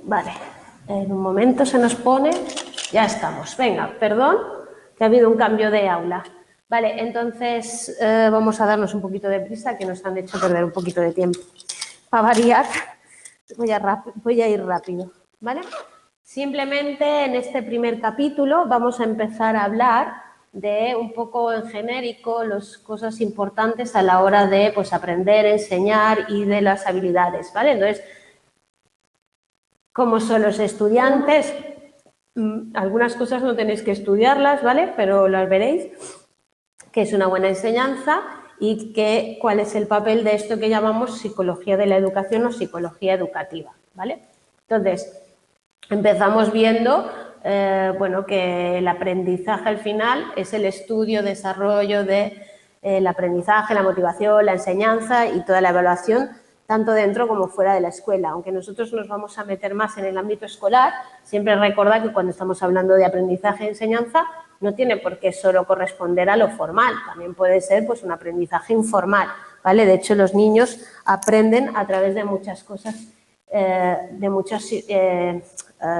Vale, en un momento se nos pone, ya estamos. Venga, perdón, que ha habido un cambio de aula. Vale, entonces vamos a darnos un poquito de prisa, que nos han hecho perder un poquito de tiempo. Para variar, voy a ir rápido, ¿vale? Simplemente en este primer capítulo vamos a empezar a hablar de un poco en genérico las cosas importantes a la hora de pues, aprender, enseñar y de las habilidades, ¿vale? Entonces, ¿cómo son los estudiantes? Algunas cosas no tenéis que estudiarlas, ¿vale? Pero las veréis, que es una buena enseñanza y cuál es el papel de esto que llamamos psicología de la educación o psicología educativa, ¿vale? Entonces, empezamos viendo, bueno, que el aprendizaje al final es el estudio, desarrollo del aprendizaje, la motivación, la enseñanza y toda la evaluación, tanto dentro como fuera de la escuela. Aunque nosotros nos vamos a meter más en el ámbito escolar, siempre recordad que cuando estamos hablando de aprendizaje y enseñanza, no tiene por qué solo corresponder a lo formal, también puede ser pues, un aprendizaje informal, ¿vale? De hecho, los niños aprenden a través de muchas cosas, de muchas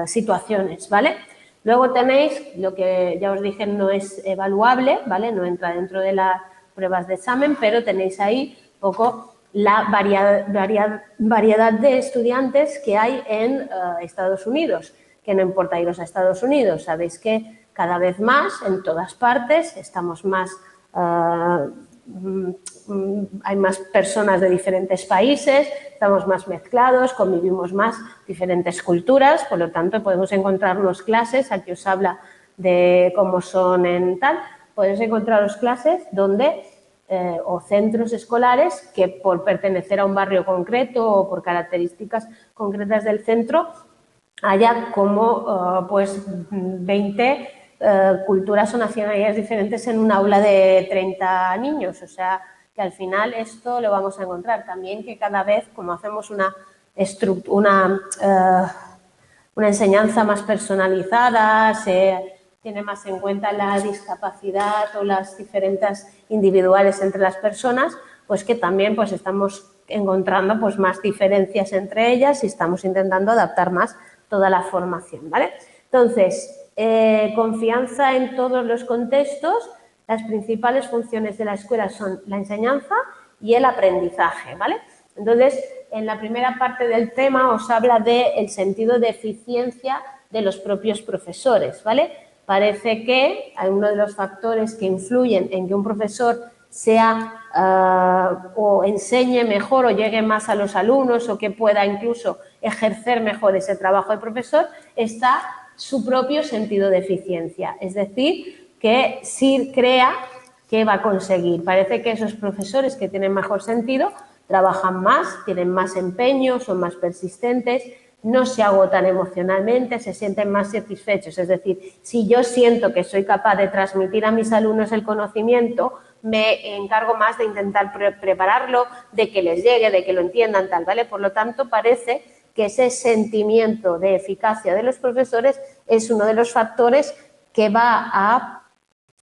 situaciones, ¿vale? Luego tenéis lo que ya os dije no es evaluable, ¿vale? No entra dentro de las pruebas de examen, pero tenéis ahí un poco la variedad de estudiantes que hay en Estados Unidos, que no importa iros a Estados Unidos, sabéis que cada vez más, en todas partes, estamos más, hay más personas de diferentes países, estamos más mezclados, convivimos más diferentes culturas, por lo tanto podemos encontrarnos clases, aquí os habla de cómo son en tal, podéis encontraros clases donde o centros escolares que por pertenecer a un barrio concreto o por características concretas del centro haya como pues 20 culturas o nacionalidades diferentes en un aula de 30 niños, o sea que al final esto lo vamos a encontrar también que cada vez como hacemos una enseñanza más personalizada, se tiene más en cuenta la discapacidad o las diferencias individuales entre las personas, pues que también pues estamos encontrando pues más diferencias entre ellas y estamos intentando adaptar más toda la formación, ¿vale? Entonces, confianza en todos los contextos, las principales funciones de la escuela son la enseñanza y el aprendizaje, ¿vale? Entonces, en la primera parte del tema os habla del sentido de eficiencia de los propios profesores, ¿vale? Parece que uno de los factores que influyen en que un profesor sea o enseñe mejor o llegue más a los alumnos o que pueda incluso ejercer mejor ese trabajo de profesor está su propio sentido de eficiencia, es decir, que si crea que va a conseguir. Parece que esos profesores que tienen mejor sentido trabajan más, tienen más empeño, son más persistentes, no se agotan emocionalmente, se sienten más satisfechos. Es decir, si yo siento que soy capaz de transmitir a mis alumnos el conocimiento, me encargo más de intentar prepararlo, de que les llegue, de que lo entiendan, tal, ¿vale? Por lo tanto, parece que ese sentimiento de eficacia de los profesores es uno de los factores que va a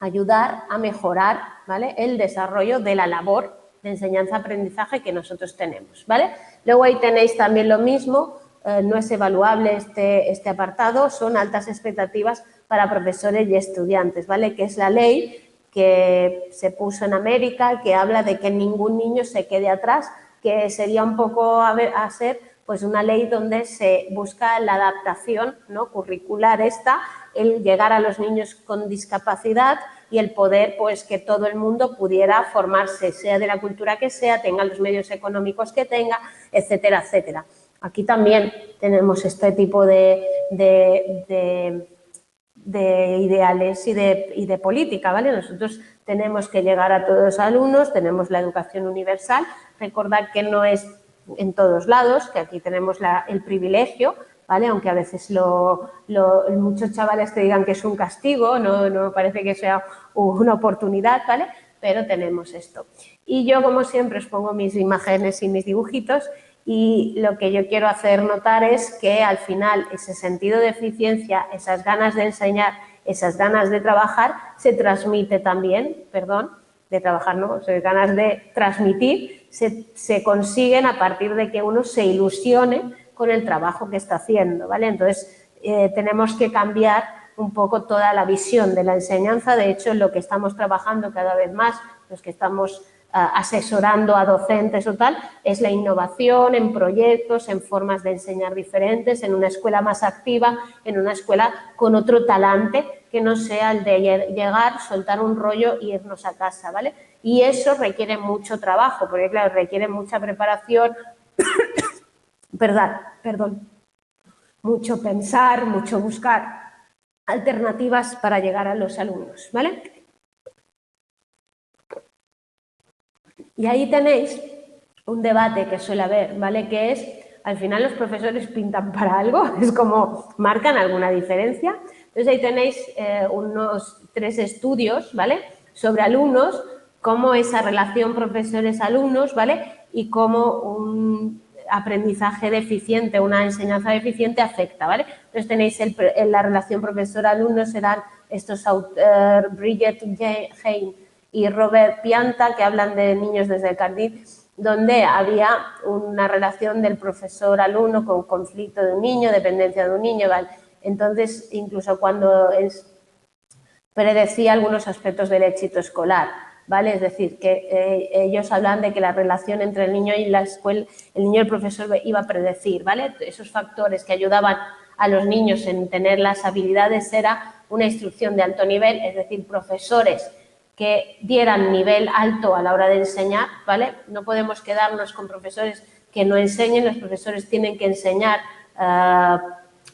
ayudar a mejorar, ¿vale?, el desarrollo de la labor de enseñanza-aprendizaje que nosotros tenemos, ¿vale? Luego ahí tenéis también lo mismo, no es evaluable este apartado, son altas expectativas para profesores y estudiantes, ¿vale? Que es la ley que se puso en América, que habla de que ningún niño se quede atrás, que sería un poco a ser pues una ley donde se busca la adaptación, ¿no?, curricular el llegar a los niños con discapacidad y el poder pues que todo el mundo pudiera formarse, sea de la cultura que sea, tenga los medios económicos que tenga, etcétera, etcétera. Aquí también tenemos este tipo de ideales y de política, ¿vale? Nosotros tenemos que llegar a todos los alumnos, tenemos la educación universal, recordad que no es en todos lados, que aquí tenemos el privilegio, ¿vale? Aunque a veces muchos chavales te digan que es un castigo, no parece que sea una oportunidad, ¿vale? Pero tenemos esto. Y yo, como siempre, os pongo mis imágenes y mis dibujitos y lo que yo quiero hacer notar es que al final ese sentido de eficiencia, esas ganas de enseñar, esas ganas de trabajar, se transmite también, de trabajar, ¿no? O sea, ganas de transmitir, se consiguen a partir de que uno se ilusione con el trabajo que está haciendo, ¿vale? Entonces, tenemos que cambiar un poco toda la visión de la enseñanza. De hecho, en lo que estamos trabajando cada vez más, los que estamos asesorando a docentes o tal, es la innovación en proyectos, en formas de enseñar diferentes, en una escuela más activa, en una escuela con otro talante que no sea el de llegar, soltar un rollo e irnos a casa, ¿vale? Y eso requiere mucho trabajo, porque claro, requiere mucha preparación, perdón, mucho pensar, mucho buscar alternativas para llegar a los alumnos, ¿vale? Y ahí tenéis un debate que suele haber, ¿vale? Que es, al final los profesores pintan para algo, es como marcan alguna diferencia. Entonces ahí tenéis unos 3 estudios, ¿vale? Sobre alumnos, cómo esa relación profesores-alumnos, ¿vale? Y cómo un aprendizaje deficiente, una enseñanza deficiente afecta, ¿vale? Entonces tenéis la relación profesor-alumno, serán estos autores, Bridget Hein y Robert Pianta, que hablan de niños desde el jardín, donde había una relación del profesor-alumno con conflicto de un niño, dependencia de un niño, ¿vale? Entonces, incluso cuando predecía algunos aspectos del éxito escolar, ¿vale? Es decir, que ellos hablan de que la relación entre el niño y la escuela, el niño y el profesor iba a predecir, ¿vale? Esos factores que ayudaban a los niños en tener las habilidades era una instrucción de alto nivel, es decir, profesores que dieran nivel alto a la hora de enseñar, ¿vale? No podemos quedarnos con profesores que no enseñen, los profesores tienen que enseñar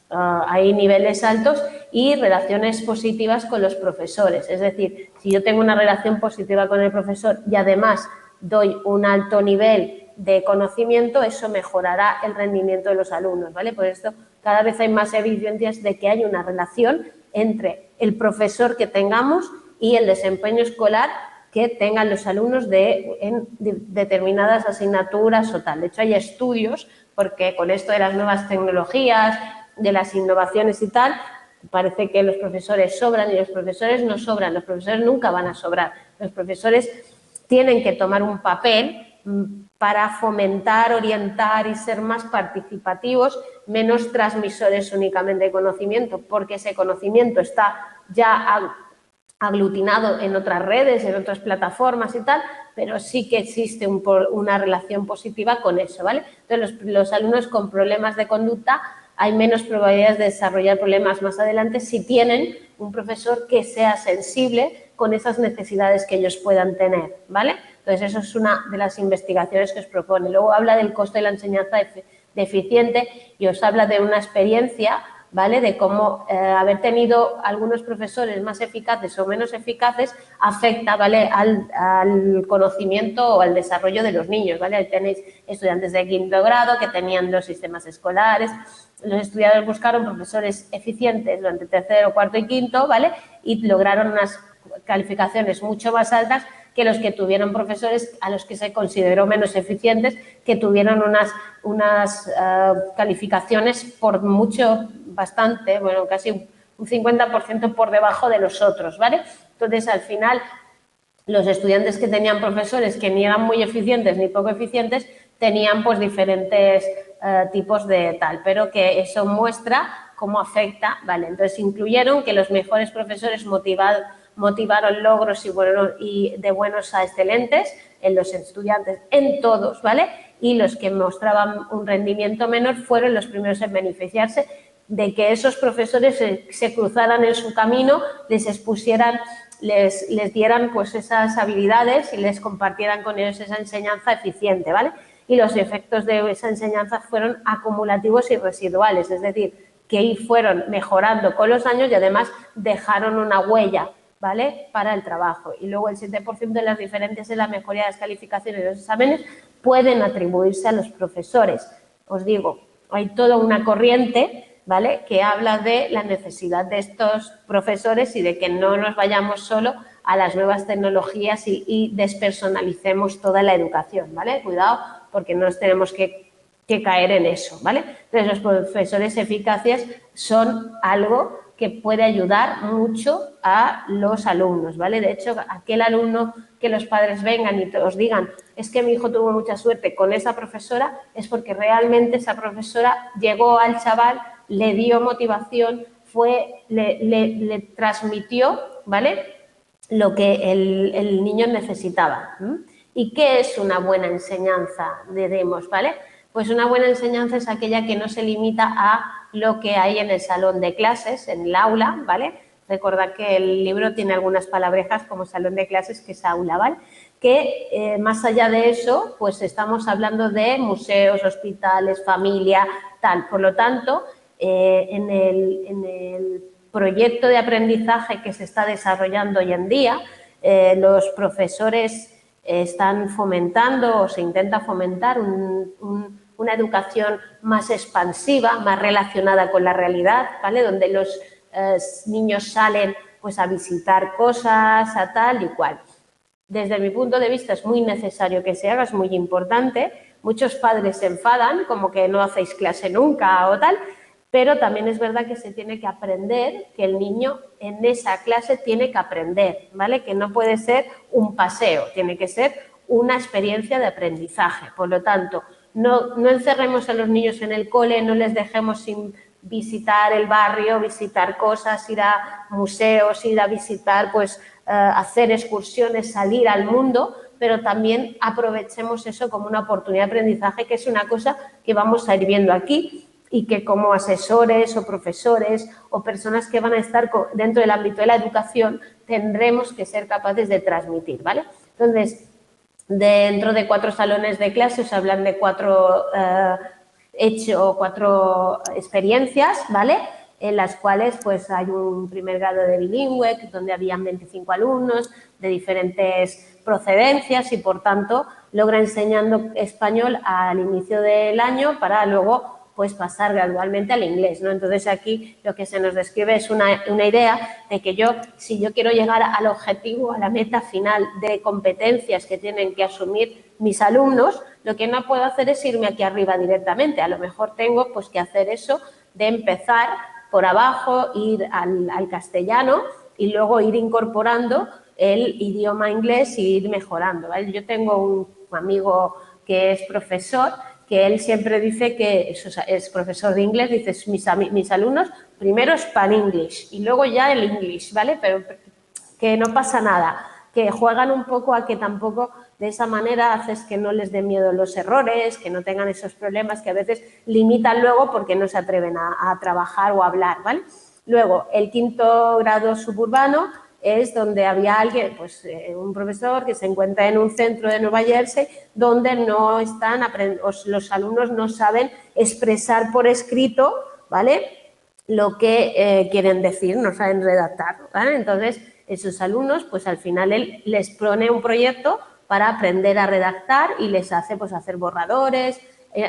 hay niveles altos y relaciones positivas con los profesores. Es decir, si yo tengo una relación positiva con el profesor y además doy un alto nivel de conocimiento, eso mejorará el rendimiento de los alumnos, ¿vale? Por esto cada vez hay más evidencias de que hay una relación entre el profesor que tengamos y el desempeño escolar que tengan los alumnos en determinadas asignaturas o tal. De hecho, hay estudios, porque con esto de las nuevas tecnologías, de las innovaciones y tal, parece que los profesores sobran y los profesores no sobran, los profesores nunca van a sobrar. Los profesores tienen que tomar un papel para fomentar, orientar y ser más participativos, menos transmisores únicamente de conocimiento, porque ese conocimiento está ya aglutinado en otras redes, en otras plataformas y tal, pero sí que existe una relación positiva con eso, ¿vale? Entonces, los alumnos con problemas de conducta hay menos probabilidades de desarrollar problemas más adelante si tienen un profesor que sea sensible con esas necesidades que ellos puedan tener, ¿vale? Entonces, eso es una de las investigaciones que os propone. Luego habla del coste de la enseñanza deficiente y os habla de una experiencia, ¿vale? De cómo haber tenido algunos profesores más eficaces o menos eficaces afecta, ¿vale? al conocimiento o al desarrollo de los niños, ¿vale? Ahí tenéis estudiantes de quinto grado que tenían 2 sistemas escolares. Los estudiadores buscaron profesores eficientes durante tercero, cuarto y quinto, ¿vale? Y lograron unas calificaciones mucho más altas que los que tuvieron profesores a los que se consideró menos eficientes, que tuvieron unas calificaciones por mucho, bastante, bueno, casi un 50% por debajo de los otros, ¿vale? Entonces, al final, los estudiantes que tenían profesores que ni eran muy eficientes ni poco eficientes, tenían pues diferentes tipos de tal, pero que eso muestra cómo afecta, ¿vale? Entonces, incluyeron que los mejores profesores motivaron logros y de buenos a excelentes en los estudiantes, en todos, ¿vale? Y los que mostraban un rendimiento menor fueron los primeros en beneficiarse de que esos profesores se cruzaran en su camino, les expusieran, les dieran pues esas habilidades y les compartieran con ellos esa enseñanza eficiente, ¿vale? Y los efectos de esa enseñanza fueron acumulativos y residuales, es decir, que fueron mejorando con los años y además dejaron una huella, ¿vale? Para el trabajo. Y luego el 7% de las diferencias en la mejoría de las calificaciones de los exámenes pueden atribuirse a los profesores. Os digo, hay toda una corriente, ¿vale?, que habla de la necesidad de estos profesores y de que no nos vayamos solo a las nuevas tecnologías y despersonalicemos toda la educación, ¿vale? Cuidado, porque no nos tenemos que caer en eso, ¿vale? Entonces, los profesores eficaces son algo que puede ayudar mucho a los alumnos, ¿vale? De hecho, aquel alumno que los padres vengan y os digan, es que mi hijo tuvo mucha suerte con esa profesora, es porque realmente esa profesora llegó al chaval, le dio motivación, le transmitió, ¿vale?, lo que el niño necesitaba. ¿Y qué es una buena enseñanza de Demos, ¿vale? Pues una buena enseñanza es aquella que no se limita a lo que hay en el salón de clases, en el aula, ¿vale? Recordad que el libro tiene algunas palabrejas como salón de clases, que es aula, ¿vale? Que más allá de eso, pues estamos hablando de museos, hospitales, familia, tal. Por lo tanto, en el proyecto de aprendizaje que se está desarrollando hoy en día, los profesores están fomentando o se intenta fomentar una educación más expansiva, más relacionada con la realidad, ¿vale? Donde los niños salen pues a visitar cosas, a tal y cual. Desde mi punto de vista es muy necesario que se haga, es muy importante. Muchos padres se enfadan, como que no hacéis clase nunca o tal, pero también es verdad que se tiene que aprender, que el niño en esa clase tiene que aprender, ¿vale? Que no puede ser un paseo, tiene que ser una experiencia de aprendizaje. Por lo tanto, no encerremos a los niños en el cole, no les dejemos sin visitar el barrio, visitar cosas, ir a museos, ir a visitar, pues, hacer excursiones, salir al mundo, pero también aprovechemos eso como una oportunidad de aprendizaje, que es una cosa que vamos a ir viendo aquí y que como asesores o profesores o personas que van a estar dentro del ámbito de la educación tendremos que ser capaces de transmitir, ¿vale? Entonces, dentro de 4 salones de clase os hablan de 4 experiencias, ¿vale?, en las cuales pues hay un primer grado de bilingüe donde habían 25 alumnos de diferentes procedencias y por tanto logra enseñando español al inicio del año para luego pues pasar gradualmente al inglés, ¿no? Entonces aquí lo que se nos describe es una idea de que si yo quiero llegar al objetivo, a la meta final de competencias que tienen que asumir mis alumnos, lo que no puedo hacer es irme aquí arriba directamente. A lo mejor tengo pues que hacer eso de empezar por abajo, ir al castellano y luego ir incorporando el idioma inglés y ir mejorando, ¿vale? Yo tengo un amigo que es profesor, que él siempre dice que es profesor de inglés, dice mis alumnos primero Span English y luego ya el English, ¿vale? Pero que no pasa nada, que juegan un poco a que tampoco de esa manera haces que no les dé miedo los errores, que no tengan esos problemas que a veces limitan luego porque no se atreven a trabajar o a hablar, ¿vale? Luego, el 5º grado suburbano es donde había alguien, pues un profesor que se encuentra en un centro de Nueva Jersey donde no están los alumnos no saben expresar por escrito, ¿vale?, lo que quieren decir, no saben redactar, ¿vale? Entonces, esos alumnos, pues al final él les pone un proyecto para aprender a redactar y les hace pues hacer borradores,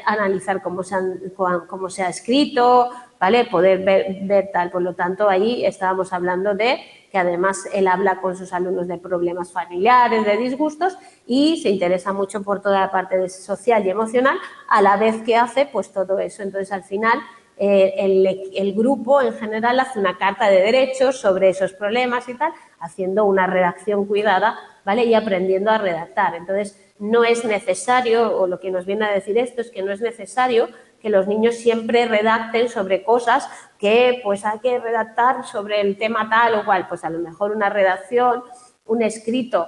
analizar cómo se ha escrito, ¿vale?, poder ver tal. Por lo tanto, ahí estábamos hablando de que además él habla con sus alumnos de problemas familiares, de disgustos y se interesa mucho por toda la parte social y emocional, a la vez que hace pues todo eso. Entonces, al final, el grupo en general hace una carta de derechos sobre esos problemas y tal, haciendo una redacción cuidada, ¿vale?, y aprendiendo a redactar. Entonces, no es necesario, o lo que nos viene a decir esto es que no es necesario que los niños siempre redacten sobre cosas que pues hay que redactar sobre el tema tal o cual. Pues a lo mejor una redacción, un escrito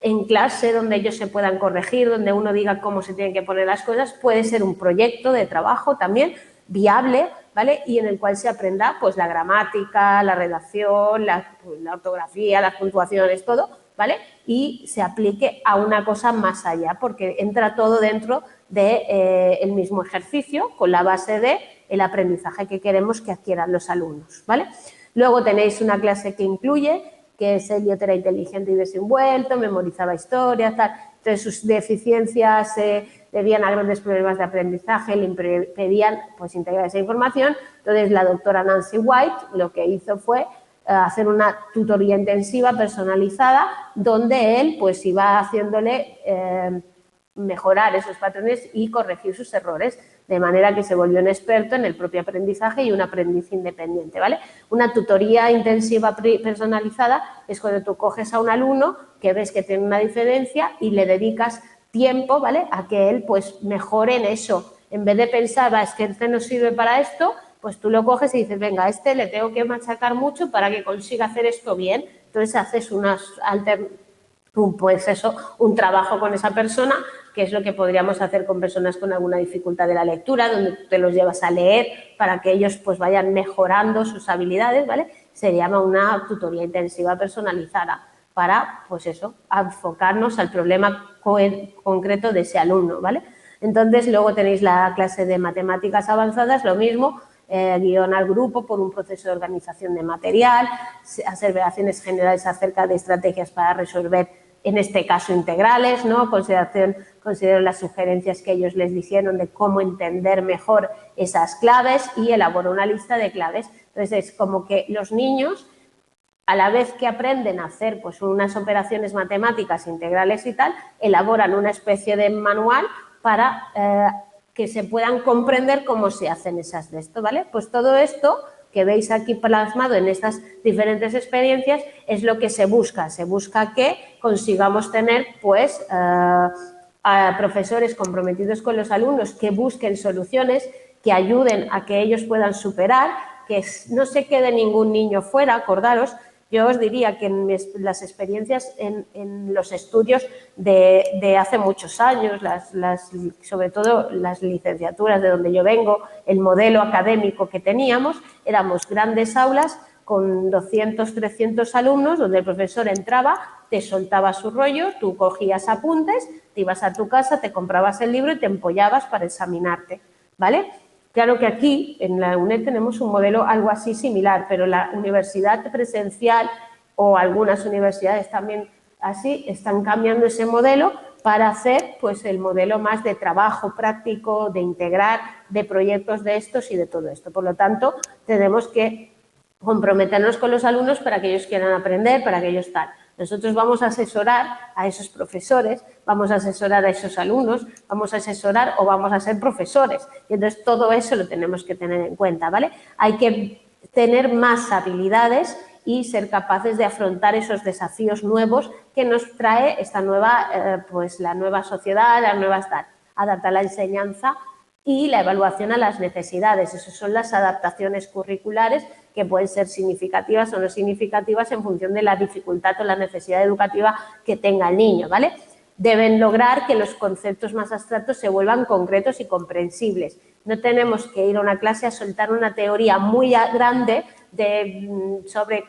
en clase donde ellos se puedan corregir, donde uno diga cómo se tienen que poner las cosas, puede ser un proyecto de trabajo también viable, ¿vale?, y en el cual se aprenda pues la gramática, la redacción, la ortografía, las puntuaciones, todo, ¿vale?, y se aplique a una cosa más allá, porque entra todo dentro del mismo ejercicio con la base del aprendizaje que queremos que adquieran los alumnos, ¿vale? Luego tenéis una clase que incluye, que es Elliot era inteligente y desenvuelto, memorizaba historias, tal. Entonces, sus deficiencias debían a grandes problemas de aprendizaje, le impedían pues, integrar esa información. Entonces, la doctora Nancy White lo que hizo fue hacer una tutoría intensiva personalizada donde él pues iba haciéndole mejorar esos patrones y corregir sus errores. de manera que se volvió un experto en el propio aprendizaje y un aprendiz independiente, ¿vale? Una tutoría intensiva personalizada es cuando tú coges a un alumno que ves que tiene una diferencia y le dedicas tiempo, ¿vale?, a que él pues mejore en eso. En vez de pensar, es que este no sirve para esto, pues tú lo coges y dices, venga, a este le tengo que machacar mucho para que consiga hacer esto bien. Entonces haces un trabajo con esa persona, que es lo que podríamos hacer con personas con alguna dificultad de la lectura, donde tú te los llevas a leer para que ellos pues vayan mejorando sus habilidades, ¿vale? Se llama una tutoría intensiva personalizada para, pues eso, enfocarnos al problema concreto de ese alumno, ¿vale? Entonces, luego tenéis la clase de matemáticas avanzadas, lo mismo, guión al grupo por un proceso de organización de material, aseveraciones generales acerca de estrategias para resolver, en este caso, integrales, ¿no? Considero las sugerencias que ellos les dijeron de cómo entender mejor esas claves y elaboro una lista de claves. Entonces, es como que los niños, a la vez que aprenden a hacer pues unas operaciones matemáticas integrales y tal, elaboran una especie de manual para que se puedan comprender cómo se hacen esas de esto, ¿vale? Pues todo esto que veis aquí plasmado en estas diferentes experiencias es lo que se busca que consigamos tener pues a profesores comprometidos con los alumnos que busquen soluciones, que ayuden a que ellos puedan superar, que no se quede ningún niño fuera. Acordaros, yo os diría que en las experiencias en los estudios de hace muchos años, sobre todo las licenciaturas de donde yo vengo, el modelo académico que teníamos, éramos grandes aulas con 200, 300 alumnos, donde el profesor entraba, te soltaba su rollo, tú cogías apuntes, te ibas a tu casa, te comprabas el libro y te empollabas para examinarte, ¿vale? Claro que aquí, en la UNED, tenemos un modelo algo así similar, pero la universidad presencial o algunas universidades también así están cambiando ese modelo para hacer pues el modelo más de trabajo práctico, de integrar, de proyectos de estos y de todo esto. Por lo tanto, tenemos que comprometernos con los alumnos para que ellos quieran aprender, para que ellos tal. Nosotros vamos a asesorar a esos profesores, vamos a asesorar a esos alumnos, vamos a asesorar o vamos a ser profesores. Y entonces todo eso lo tenemos que tener en cuenta, ¿vale? Hay que tener más habilidades y ser capaces de afrontar esos desafíos nuevos que nos trae esta nueva, pues la nueva sociedad, las nuevas tal. Adaptar la enseñanza y la evaluación a las necesidades. Esas son las adaptaciones curriculares que pueden ser significativas o no significativas en función de la dificultad o la necesidad educativa que tenga el niño, ¿vale? Deben lograr que los conceptos más abstractos se vuelvan concretos y comprensibles. No tenemos que ir a una clase a soltar una teoría muy grande sobre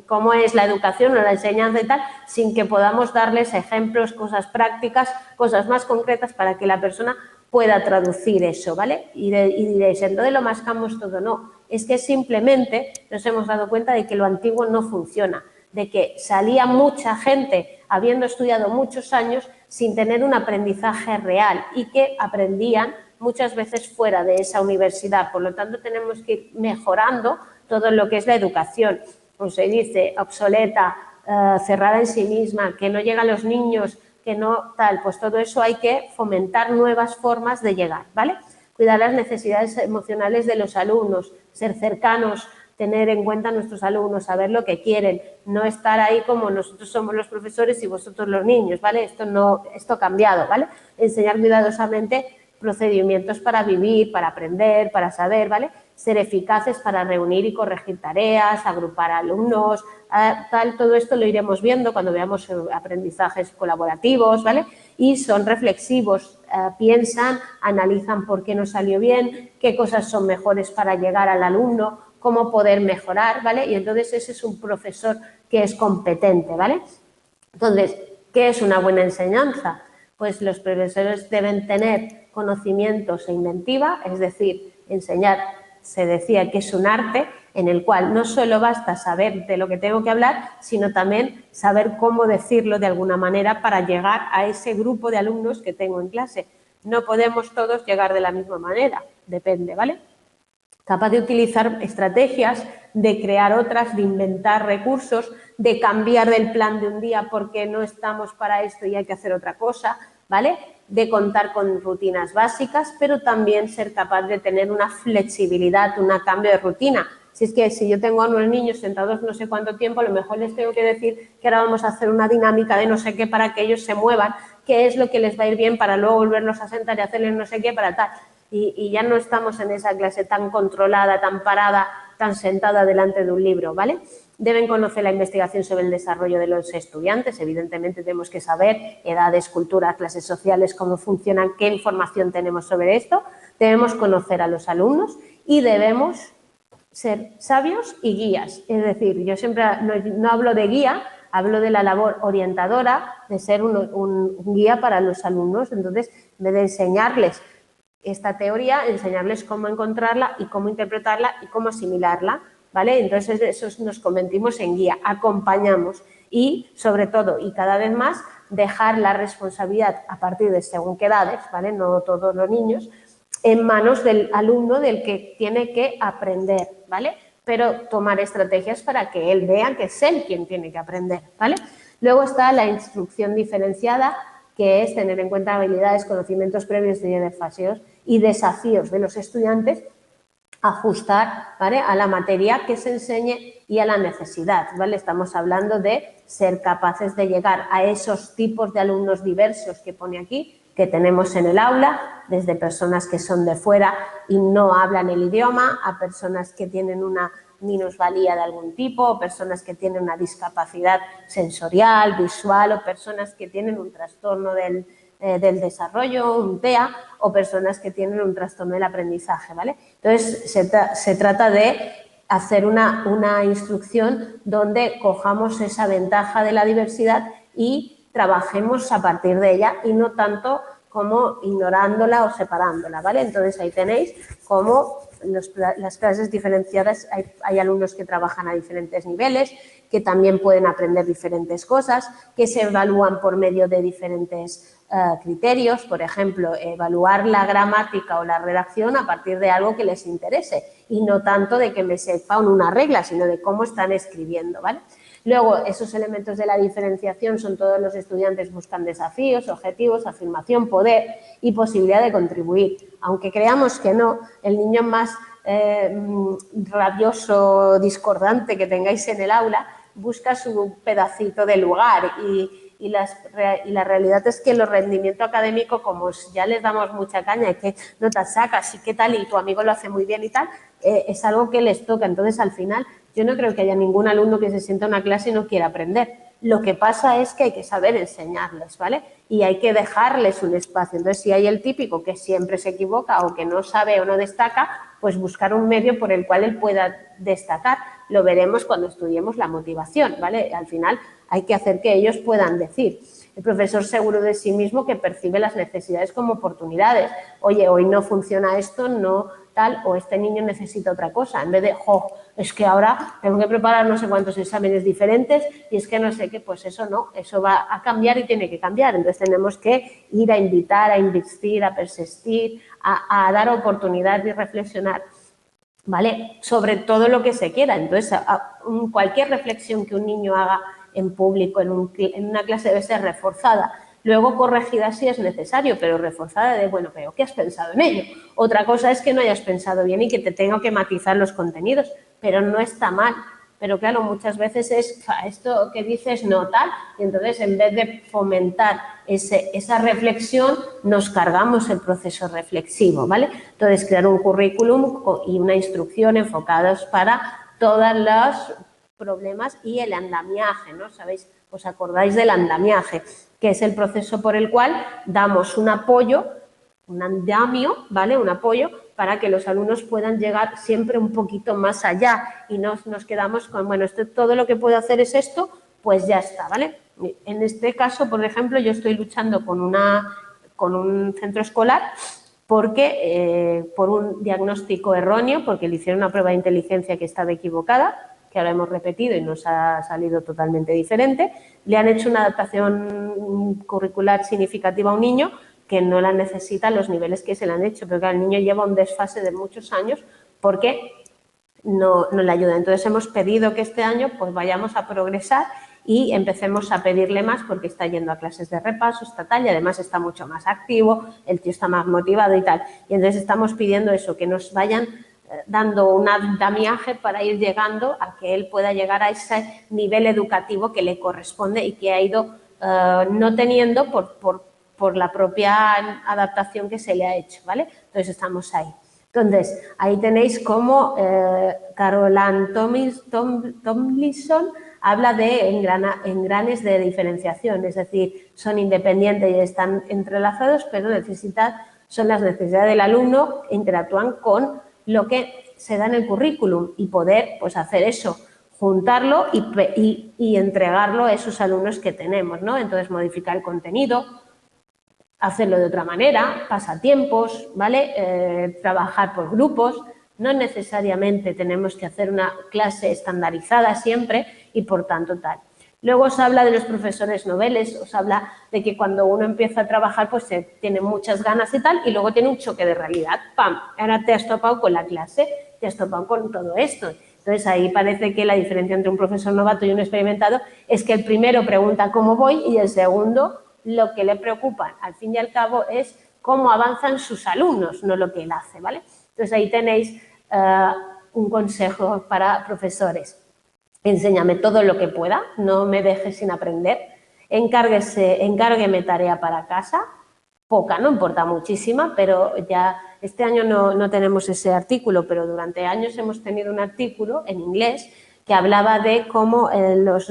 cómo es la educación o la enseñanza y tal, sin que podamos darles ejemplos, cosas prácticas, cosas más concretas para que la persona pueda traducir eso, ¿vale? Y diréis, entonces lo mascamos todo. No, es que simplemente nos hemos dado cuenta de que lo antiguo no funciona, de que salía mucha gente habiendo estudiado muchos años sin tener un aprendizaje real y que aprendían muchas veces fuera de esa universidad. Por lo tanto, tenemos que ir mejorando todo lo que es la educación. Como se dice, obsoleta, cerrada en sí misma, que no llega a los niños, que no tal, pues todo eso hay que fomentar nuevas formas de llegar, ¿vale? Cuidar las necesidades emocionales de los alumnos, ser cercanos, tener en cuenta a nuestros alumnos, saber lo que quieren, no estar ahí como nosotros somos los profesores y vosotros los niños, ¿vale? Esto ha cambiado, ¿vale? Enseñar cuidadosamente procedimientos para vivir, para aprender, para saber, ¿vale? Ser eficaces para reunir y corregir tareas, agrupar alumnos, tal, todo esto lo iremos viendo cuando veamos aprendizajes colaborativos, ¿vale? Y son reflexivos, piensan, analizan por qué no salió bien, qué cosas son mejores para llegar al alumno, cómo poder mejorar, ¿vale? Y entonces ese es un profesor que es competente, ¿vale? Entonces, ¿qué es una buena enseñanza? Pues los profesores deben tener conocimientos e inventiva, es decir, enseñar, se decía que es un arte en el cual no solo basta saber de lo que tengo que hablar, sino también saber cómo decirlo de alguna manera para llegar a ese grupo de alumnos que tengo en clase. No podemos todos llegar de la misma manera, depende, ¿vale? Capaz de utilizar estrategias, de crear otras, de inventar recursos, de cambiar del plan de un día porque no estamos para esto y hay que hacer otra cosa, ¿vale? De contar con rutinas básicas, pero también ser capaz de tener una flexibilidad, un cambio de rutina. Si es que si yo tengo a unos niños sentados no sé cuánto tiempo, a lo mejor les tengo que decir que ahora vamos a hacer una dinámica de no sé qué para que ellos se muevan, qué es lo que les va a ir bien para luego volverlos a sentar y hacerles no sé qué para tal. Y ya no estamos en esa clase tan controlada, tan parada, tan sentada delante de un libro, ¿vale? Deben conocer la investigación sobre el desarrollo de los estudiantes. Evidentemente tenemos que saber edades, culturas, clases sociales, cómo funcionan, qué información tenemos sobre esto. Debemos conocer a los alumnos y debemos ser sabios y guías. Es decir, yo siempre no hablo de guía, hablo de la labor orientadora, de ser un guía para los alumnos. Entonces, en vez de enseñarles esta teoría, enseñarles cómo encontrarla y cómo interpretarla y cómo asimilarla, ¿vale? Entonces, eso nos convertimos en guía, acompañamos y, sobre todo, y cada vez más, dejar la responsabilidad a partir de según qué edades, ¿vale? No todos los niños, en manos del alumno del que tiene que aprender, ¿vale? Pero tomar estrategias para que él vea que es él quien tiene que aprender, ¿vale? Luego está la instrucción diferenciada, que es tener en cuenta habilidades, conocimientos previos y desafíos de los estudiantes, ajustar, ¿vale?, a la materia que se enseñe y a la necesidad, ¿vale? Estamos hablando de ser capaces de llegar a esos tipos de alumnos diversos que pone aquí, que tenemos en el aula, desde personas que son de fuera y no hablan el idioma, a personas que tienen una minusvalía de algún tipo, o personas que tienen una discapacidad sensorial, visual, o personas que tienen un trastorno del desarrollo, un TEA, o personas que tienen un trastorno del aprendizaje, ¿vale? Entonces, se trata de hacer una instrucción donde cojamos esa ventaja de la diversidad y trabajemos a partir de ella y no tanto como ignorándola o separándola, ¿vale? Entonces, ahí tenéis cómo las clases diferenciadas, hay alumnos que trabajan a diferentes niveles, que también pueden aprender diferentes cosas, que se evalúan por medio de diferentes criterios, por ejemplo, evaluar la gramática o la redacción a partir de algo que les interese y no tanto de que me sepan una regla, sino de cómo están escribiendo, ¿vale? Luego, esos elementos de la diferenciación son todos los estudiantes buscan desafíos, objetivos, afirmación, poder y posibilidad de contribuir. Aunque creamos que no, el niño más rabioso, discordante que tengáis en el aula, busca su pedacito de lugar y la realidad es que el rendimiento académico, como ya les damos mucha caña y qué notas sacas y qué tal, y tu amigo lo hace muy bien y tal, es algo que les toca. Entonces, al final, yo no creo que haya ningún alumno que se sienta en una clase y no quiera aprender. Lo que pasa es que hay que saber enseñarles, ¿vale? Y hay que dejarles un espacio. Entonces, si hay el típico que siempre se equivoca o que no sabe o no destaca, pues buscar un medio por el cual él pueda destacar. Lo veremos cuando estudiemos la motivación, ¿vale? Al final hay que hacer que ellos puedan decir. El profesor seguro de sí mismo que percibe las necesidades como oportunidades. Oye, hoy no funciona esto, no tal, o este niño necesita otra cosa. En vez de, es que ahora tengo que preparar no sé cuántos exámenes diferentes y es que no sé qué, pues eso no, eso va a cambiar y tiene que cambiar. Entonces tenemos que ir a invitar, a investir, a persistir, a dar oportunidad y reflexionar, ¿vale?, sobre todo lo que se quiera. Entonces, cualquier reflexión que un niño haga en público, en una clase, debe ser reforzada. Luego corregida si es necesario, pero reforzada de, bueno, pero ¿qué has pensado en ello? Otra cosa es que no hayas pensado bien y que te tengo que matizar los contenidos, pero no está mal. Pero claro, muchas veces es, esto que dices no tal, y entonces en vez de fomentar esa reflexión, nos cargamos el proceso reflexivo, ¿vale? Entonces, crear un currículum y una instrucción enfocados para todos los problemas y el andamiaje, ¿no? ¿Sabéis? ¿Os acordáis del andamiaje? Que es el proceso por el cual damos un apoyo, un andamio, ¿vale? Un apoyo para que los alumnos puedan llegar siempre un poquito más allá y no nos quedamos con, bueno, todo lo que puedo hacer es esto, pues ya está, ¿vale? En este caso, por ejemplo, yo estoy luchando con un centro escolar porque por un diagnóstico erróneo, porque le hicieron una prueba de inteligencia que estaba equivocada, que ahora hemos repetido y nos ha salido totalmente diferente, le han hecho una adaptación curricular significativa a un niño que no la necesita a los niveles que se le han hecho, pero el niño lleva un desfase de muchos años porque no le ayuda. Entonces, hemos pedido que este año pues vayamos a progresar y empecemos a pedirle más porque está yendo a clases de repaso, está tal, y además está mucho más activo, el tío está más motivado y tal. Y entonces estamos pidiendo eso, que nos vayan dando un andamiaje para ir llegando a que él pueda llegar a ese nivel educativo que le corresponde y que ha ido no teniendo por la propia adaptación que se le ha hecho, ¿vale? Entonces estamos ahí. Entonces, ahí tenéis cómo Caroline Tomlinson habla de engranes de diferenciación, es decir, son independientes y están entrelazados, pero son las necesidades del alumno que interactúan con lo que se da en el currículum y poder pues, hacer eso, juntarlo y entregarlo a esos alumnos que tenemos, ¿no? Entonces, modificar el contenido, hacerlo de otra manera, pasatiempos, ¿vale? Trabajar por grupos. No necesariamente tenemos que hacer una clase estandarizada siempre y, por tanto, tal. Luego os habla de los profesores noveles, os habla de que cuando uno empieza a trabajar pues tiene muchas ganas y tal, y luego tiene un choque de realidad. ¡Pam! Ahora te has topado con la clase, te has topado con todo esto. Entonces, ahí parece que la diferencia entre un profesor novato y un experimentado es que el primero pregunta cómo voy y el segundo lo que le preocupa, al fin y al cabo, es cómo avanzan sus alumnos, no lo que él hace, ¿vale? Entonces, ahí tenéis un consejo para profesores. Enséñame todo lo que pueda, no me dejes sin aprender, encárgueme tarea para casa, poca, no importa muchísima, pero ya este año no tenemos ese artículo, pero durante años hemos tenido un artículo en inglés que hablaba de cómo los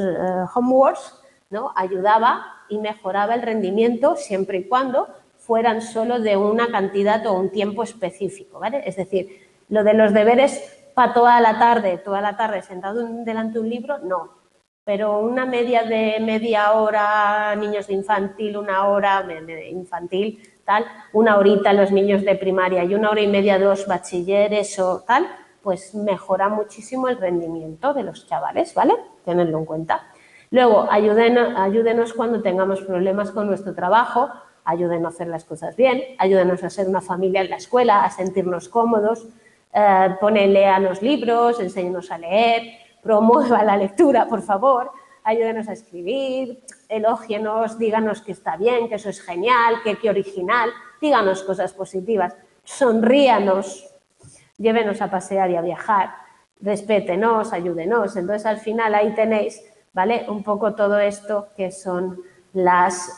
homeworks, ¿no? Ayudaba y mejoraba el rendimiento siempre y cuando fueran solo de una cantidad o un tiempo específico, ¿vale? Es decir, lo de los deberes para toda la tarde sentado delante de un libro, no. Pero una media de media hora niños de infantil, una hora de infantil, tal, una horita los niños de primaria y una hora y media dos bachilleres o tal, pues mejora muchísimo el rendimiento de los chavales, ¿vale? Tenedlo en cuenta. Luego, ayúdenos cuando tengamos problemas con nuestro trabajo, ayúdenos a hacer las cosas bien, ayúdenos a ser una familia en la escuela, a sentirnos cómodos, léanos libros, enséñenos a leer, promueva la lectura, por favor, ayúdenos a escribir, elógienos, díganos que está bien, que eso es genial, que qué original, díganos cosas positivas, sonríanos, llévenos a pasear y a viajar, respétenos, ayúdenos. Entonces, al final ahí tenéis, ¿vale? Un poco todo esto que son las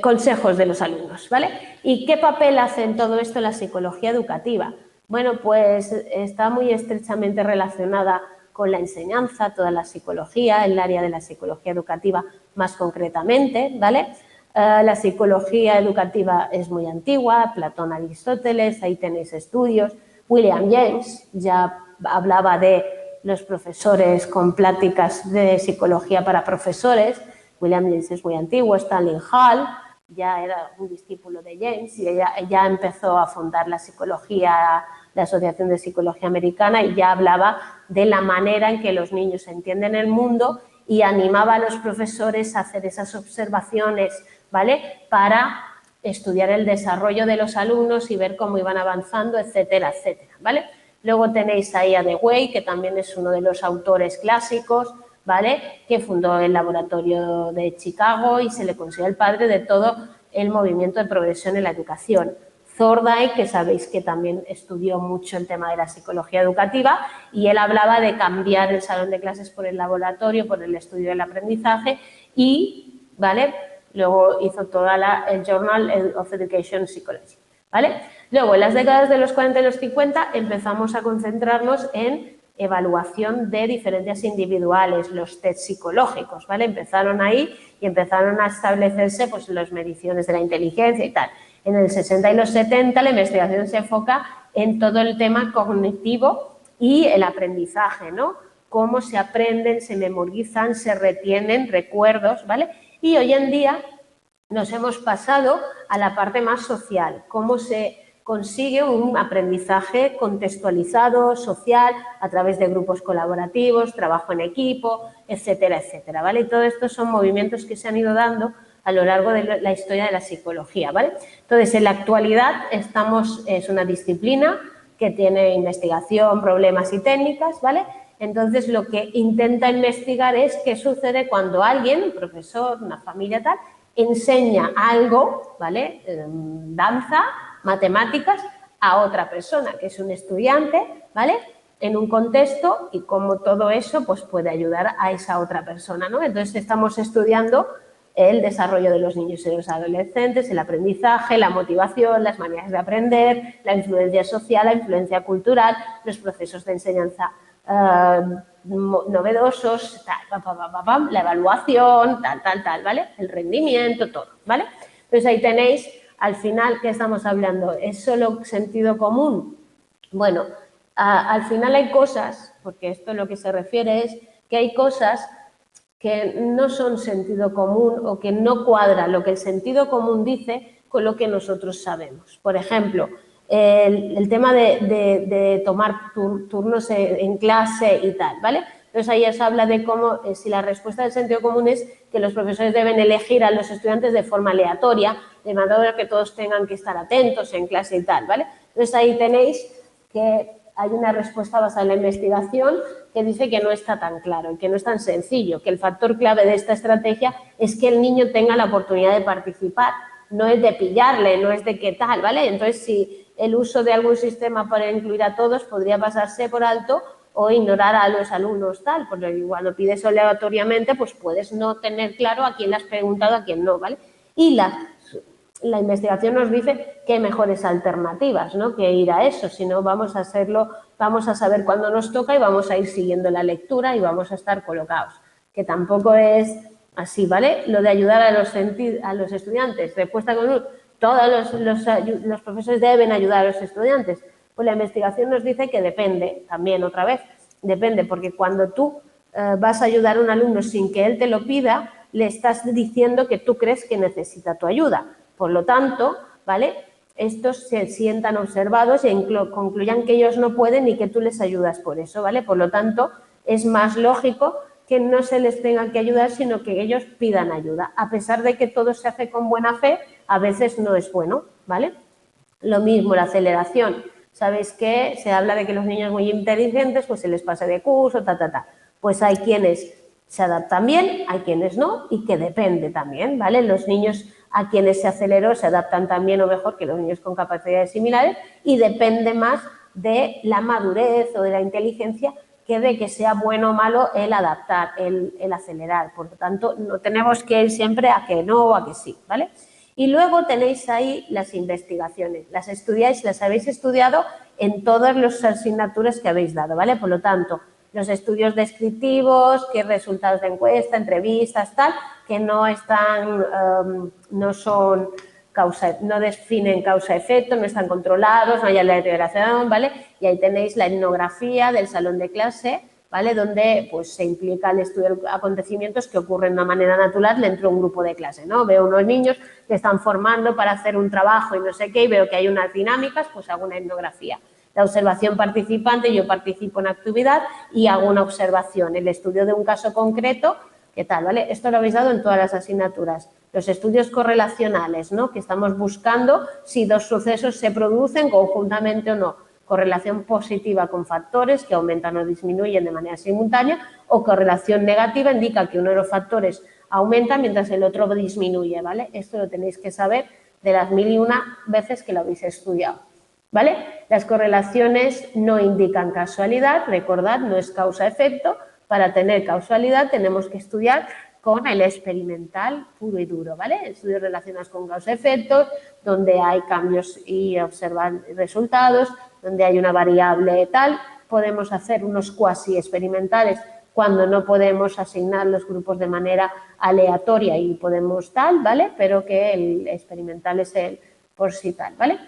consejos de los alumnos, ¿vale? ¿Y qué papel hace en todo esto la psicología educativa? Bueno, pues está muy estrechamente relacionada con la enseñanza, toda la psicología, el área de la psicología educativa más concretamente, ¿vale? La psicología educativa es muy antigua, Platón, Aristóteles, ahí tenéis estudios. William James ya hablaba de los profesores con pláticas de psicología para profesores. William James es muy antiguo, Stanley Hall ya era un discípulo de James y ya empezó a fundar la Asociación de Psicología Americana y ya hablaba de la manera en que los niños entienden el mundo y animaba a los profesores a hacer esas observaciones, ¿vale? Para estudiar el desarrollo de los alumnos y ver cómo iban avanzando, etcétera, etcétera, ¿vale? Luego tenéis ahí a Dewey, que también es uno de los autores clásicos, ¿vale? Que fundó el laboratorio de Chicago y se le considera el padre de todo el movimiento de progresión en la educación. Thorndike, que sabéis que también estudió mucho el tema de la psicología educativa y él hablaba de cambiar el salón de clases por el laboratorio, por el estudio del aprendizaje y, ¿vale? Luego hizo toda el Journal of Education Psychology, ¿vale? Luego, en las décadas de los 40 y los 50 empezamos a concentrarnos en evaluación de diferencias individuales, los test psicológicos, ¿vale? Empezaron ahí y empezaron a establecerse pues las mediciones de la inteligencia y tal. En el 60 y los 70 la investigación se enfoca en todo el tema cognitivo y el aprendizaje, ¿no? Cómo se aprenden, se memorizan, se retienen recuerdos, ¿vale? Y hoy en día nos hemos pasado a la parte más social, cómo se consigue un aprendizaje contextualizado, social, a través de grupos colaborativos, trabajo en equipo, etcétera, etcétera, ¿vale? Y todo esto son movimientos que se han ido dando a lo largo de la historia de la psicología, ¿vale? Entonces, en la actualidad es una disciplina que tiene investigación, problemas y técnicas, ¿vale? Entonces, lo que intenta investigar es qué sucede cuando alguien, un profesor, una familia tal, enseña algo, ¿vale? Danza, matemáticas, a otra persona, que es un estudiante, ¿vale? En un contexto y cómo todo eso pues, puede ayudar a esa otra persona, ¿no? Entonces, estamos estudiando el desarrollo de los niños y de los adolescentes, el aprendizaje, la motivación, las maneras de aprender, la influencia social, la influencia cultural, los procesos de enseñanza novedosos, tal, la evaluación, tal, ¿vale? El rendimiento, todo, ¿vale? Entonces, ahí tenéis, al final, ¿qué estamos hablando? ¿Es solo sentido común? Bueno, al final hay cosas, porque esto lo que se refiere es que hay cosas que no son sentido común o que no cuadra lo que el sentido común dice con lo que nosotros sabemos. Por ejemplo, el tema de tomar turnos en clase y tal, ¿vale? Entonces, ahí se habla de cómo, si la respuesta del sentido común es que los profesores deben elegir a los estudiantes de forma aleatoria, de manera que todos tengan que estar atentos en clase y tal, ¿vale? Entonces, ahí tenéis que hay una respuesta basada en la investigación que dice que no está tan claro y que no es tan sencillo, que el factor clave de esta estrategia es que el niño tenga la oportunidad de participar, no es de pillarle, no es de qué tal, ¿vale? Entonces, si el uso de algún sistema para incluir a todos podría pasarse por alto o ignorar a los alumnos tal, porque cuando pides aleatoriamente, pues puedes no tener claro a quién le has preguntado, a quién no, ¿vale? Y la investigación nos dice que hay mejores alternativas, ¿no? Que ir a eso, si no vamos a hacerlo, vamos a saber cuándo nos toca y vamos a ir siguiendo la lectura y vamos a estar colocados, que tampoco es así, ¿vale? Lo de ayudar a los estudiantes, respuesta con todos los profesores deben ayudar a los estudiantes. Pues la investigación nos dice que depende, también otra vez, depende, porque cuando tú vas a ayudar a un alumno sin que él te lo pida, le estás diciendo que tú crees que necesita tu ayuda. Por lo tanto, ¿vale? Estos se sientan observados e concluyan que ellos no pueden y que tú les ayudas por eso, ¿vale? Por lo tanto, es más lógico que no se les tenga que ayudar, sino que ellos pidan ayuda. A pesar de que todo se hace con buena fe, a veces no es bueno, ¿vale? Lo mismo, la aceleración. ¿Sabéis que se habla de que los niños muy inteligentes, pues se les pasa de curso, Pues hay quienes se adaptan bien, hay quienes no, y que depende también, ¿vale? Los niños a quienes se aceleró se adaptan también o mejor que los niños con capacidades similares y depende más de la madurez o de la inteligencia que de que sea bueno o malo el adaptar, el acelerar. Por lo tanto, no tenemos que ir siempre a que no o a que sí, ¿vale? Y luego tenéis ahí las investigaciones. Las estudiáis, las habéis estudiado en todas las asignaturas que habéis dado, ¿vale? Por lo tanto, los estudios descriptivos, qué resultados de encuesta, entrevistas, tal, que no están, no son causa, no definen causa-efecto, no están controlados, no hay aceleración, ¿vale? Y ahí tenéis la etnografía del salón de clase, ¿vale? Donde pues, se implica el estudio de acontecimientos que ocurren de una manera natural dentro de un grupo de clase, ¿no? Veo unos niños que están formando para hacer un trabajo y no sé qué, y veo que hay unas dinámicas, pues hago una etnografía. La observación participante, yo participo en actividad y hago una observación, el estudio de un caso concreto, ¿qué tal? ¿Vale? Esto lo habéis dado en todas las asignaturas. Los estudios correlacionales, ¿no? Que estamos buscando si dos sucesos se producen conjuntamente o no. Correlación positiva con factores que aumentan o disminuyen de manera simultánea o correlación negativa indica que uno de los factores aumenta mientras el otro disminuye, ¿vale? Esto lo tenéis que saber de las 1001 veces que lo habéis estudiado, ¿vale? Las correlaciones no indican casualidad, recordad, no es causa-efecto. Para tener causalidad tenemos que estudiar con el experimental puro y duro, ¿vale? Estudios relacionados con causa-efectos, donde hay cambios y observar resultados, donde hay una variable tal, podemos hacer unos cuasi experimentales cuando no podemos asignar los grupos de manera aleatoria y podemos tal, ¿vale? Pero que el experimental es el por sí tal, ¿vale?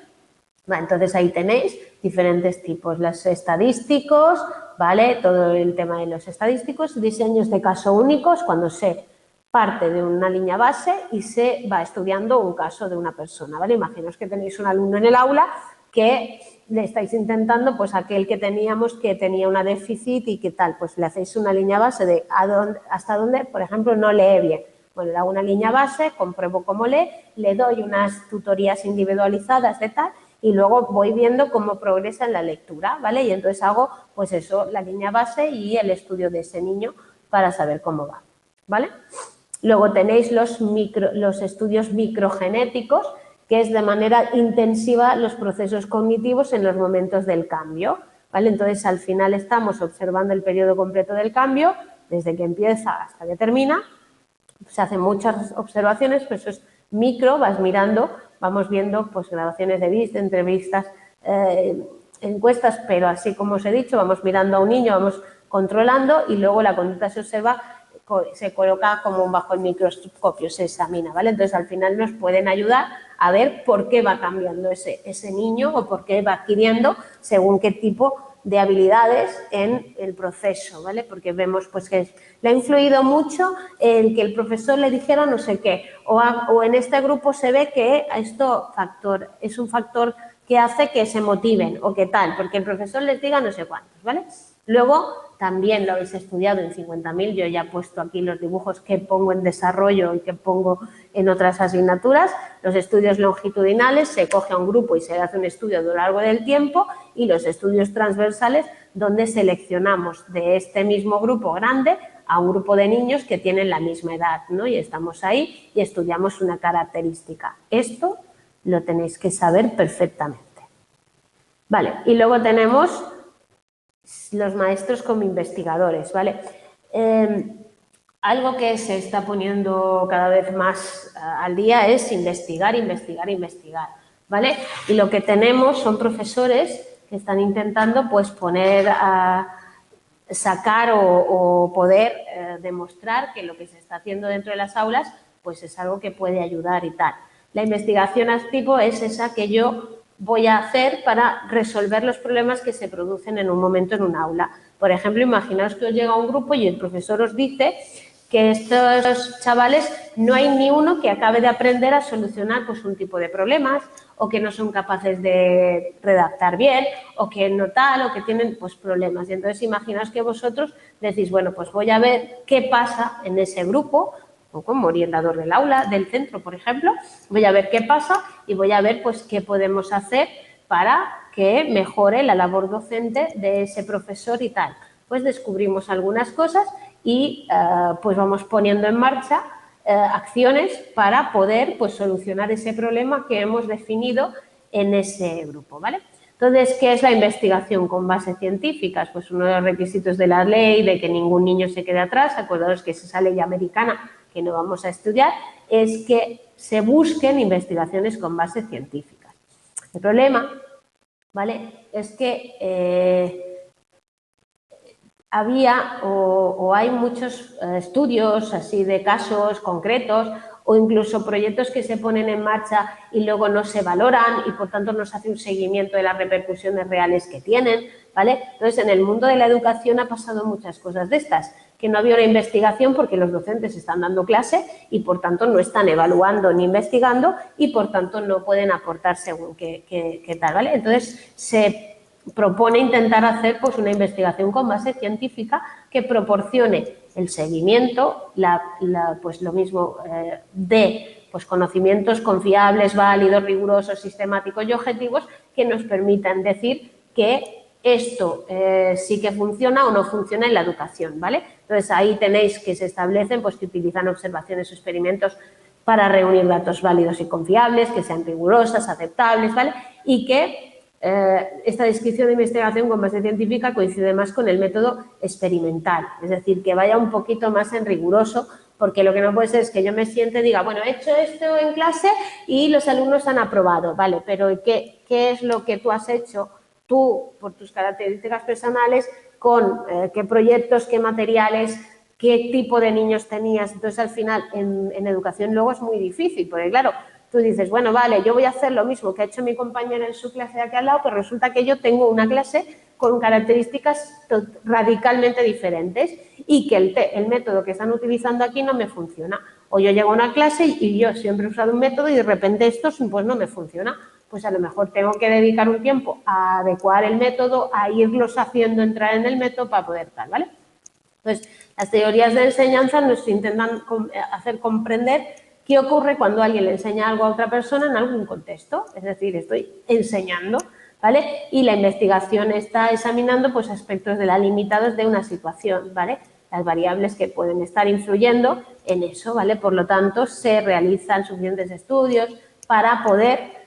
Vale, entonces ahí tenéis diferentes tipos, los estadísticos, ¿vale? Todo el tema de los estadísticos, diseños de caso únicos, cuando se parte de una línea base y se va estudiando un caso de una persona, ¿vale? Imaginaos que tenéis un alumno en el aula que le estáis intentando, pues aquel que teníamos que tenía una déficit y qué tal, pues le hacéis una línea base de hasta dónde, por ejemplo, no lee bien. Bueno, le hago una línea base, compruebo cómo lee, le doy unas tutorías individualizadas de tal y luego voy viendo cómo progresa en la lectura, ¿vale? Y entonces hago, pues eso, la línea base y el estudio de ese niño para saber cómo va, ¿vale? Luego tenéis los estudios microgenéticos, que es de manera intensiva los procesos cognitivos en los momentos del cambio, ¿vale? Entonces, al final estamos observando el periodo completo del cambio, desde que empieza hasta que termina. Se hacen muchas observaciones, pero eso es micro, vas mirando, vamos viendo pues grabaciones de vista, entrevistas, encuestas, pero así como os he dicho, vamos mirando a un niño, vamos controlando y luego la conducta se observa, se coloca como bajo el microscopio, se examina, ¿vale? Entonces, al final nos pueden ayudar a ver por qué va cambiando ese niño o por qué va adquiriendo según qué tipo de habilidades en el proceso, ¿vale? Porque vemos pues que le ha influido mucho el que el profesor le dijera no sé qué, o en este grupo se ve que esto es un factor que hace que se motiven o que tal, porque el profesor les diga no sé cuántos, ¿vale? Luego, también lo habéis estudiado en 50.000, yo ya he puesto aquí los dibujos que pongo en desarrollo y que pongo en otras asignaturas. Los estudios longitudinales, se coge a un grupo y se hace un estudio a lo largo del tiempo, y los estudios transversales, donde seleccionamos de este mismo grupo grande a un grupo de niños que tienen la misma edad, ¿no? Y estamos ahí y estudiamos una característica. Esto lo tenéis que saber perfectamente. Vale, y luego tenemos los maestros como investigadores, ¿vale? Algo que se está poniendo cada vez más al día es investigar, ¿vale? Y lo que tenemos son profesores que están intentando, pues, sacar o poder demostrar que lo que se está haciendo dentro de las aulas, pues, es algo que puede ayudar y tal. La investigación activa es esa que yo voy a hacer para resolver los problemas que se producen en un momento en un aula. Por ejemplo, imaginaos que os llega un grupo y el profesor os dice que estos chavales no hay ni uno que acabe de aprender a solucionar pues un tipo de problemas, o que no son capaces de redactar bien, o que no tal, o que tienen pues problemas. Y entonces imaginaos que vosotros decís, bueno, pues voy a ver qué pasa en ese grupo, o como orientador del aula, del centro, por ejemplo, voy a ver qué pasa y voy a ver pues qué podemos hacer para que mejore la labor docente de ese profesor y tal. Pues descubrimos algunas cosas y pues vamos poniendo en marcha acciones para poder pues solucionar ese problema que hemos definido en ese grupo, ¿vale? Entonces, ¿qué es la investigación con bases científicas? Pues uno de los requisitos de la ley de que ningún niño se quede atrás, acordaos que es esa ley americana que no vamos a estudiar, es que se busquen investigaciones con bases científicas. El problema, ¿vale?, es que había o hay muchos estudios así de casos concretos, o incluso proyectos que se ponen en marcha y luego no se valoran y por tanto no se hace un seguimiento de las repercusiones reales que tienen, ¿vale? Entonces, en el mundo de la educación ha pasado muchas cosas de estas, que no había una investigación porque los docentes están dando clase y por tanto no están evaluando ni investigando y por tanto no pueden aportar según qué tal, ¿vale? Entonces, se propone intentar hacer pues una investigación con base científica que proporcione el seguimiento, pues lo mismo de pues conocimientos confiables, válidos, rigurosos, sistemáticos y objetivos que nos permitan decir que esto sí que funciona o no funciona en la educación, ¿vale? Entonces, ahí tenéis que se establecen, pues que utilizan observaciones o experimentos para reunir datos válidos y confiables, que sean rigurosas, aceptables, ¿vale? Y que esta descripción de investigación con base científica coincide más con el método experimental, es decir, que vaya un poquito más en riguroso, porque lo que no puede ser es que yo me siente y diga, bueno, he hecho esto en clase y los alumnos han aprobado, vale, pero ¿qué es lo que tú has hecho tú por tus características personales, con qué proyectos, qué materiales, qué tipo de niños tenías? Entonces, al final, en educación luego es muy difícil, porque claro, tú dices, bueno, vale, yo voy a hacer lo mismo que ha hecho mi compañera en su clase de aquí al lado, pero resulta que yo tengo una clase con características radicalmente diferentes y que el método que están utilizando aquí no me funciona. O yo llego a una clase y yo siempre he usado un método y de repente esto pues no me funciona. Pues a lo mejor tengo que dedicar un tiempo a adecuar el método, a irlos haciendo entrar en el método para poder tal, ¿vale? Entonces, las teorías de enseñanza nos intentan hacer comprender ¿Qué ocurre cuando alguien le enseña algo a otra persona en algún contexto? Es decir, estoy enseñando, ¿vale? Y la investigación está examinando pues, aspectos de la limitados de una situación, ¿vale? Las variables que pueden estar influyendo en eso, ¿vale? Por lo tanto, se realizan suficientes estudios para poder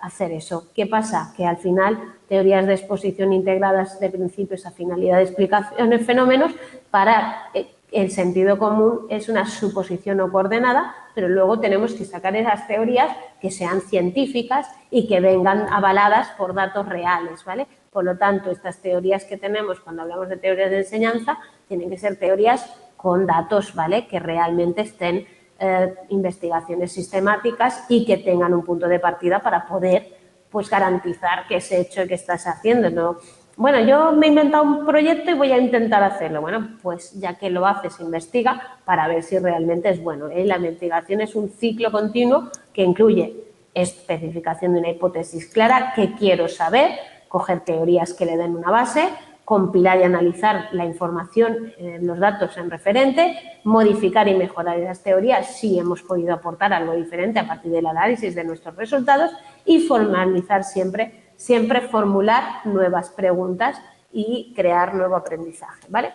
hacer eso. ¿Qué pasa? Que al final teorías de exposición integradas de principios a finalidad de explicación de fenómenos para el sentido común es una suposición no coordenada, pero luego tenemos que sacar esas teorías que sean científicas y que vengan avaladas por datos reales, ¿vale? Por lo tanto, estas teorías que tenemos cuando hablamos de teorías de enseñanza tienen que ser teorías con datos, ¿vale? Que realmente estén investigaciones sistemáticas y que tengan un punto de partida para poder pues, garantizar que ese hecho que estás haciendo, ¿no? Bueno, yo me he inventado un proyecto y voy a intentar hacerlo. Bueno, pues ya que lo haces, investiga para ver si realmente es bueno, ¿eh? La investigación es un ciclo continuo que incluye especificación de una hipótesis clara, qué quiero saber, coger teorías que le den una base, compilar y analizar la información, los datos en referente, modificar y mejorar esas teorías si hemos podido aportar algo diferente a partir del análisis de nuestros resultados y formalizar siempre formular nuevas preguntas y crear nuevo aprendizaje, ¿vale?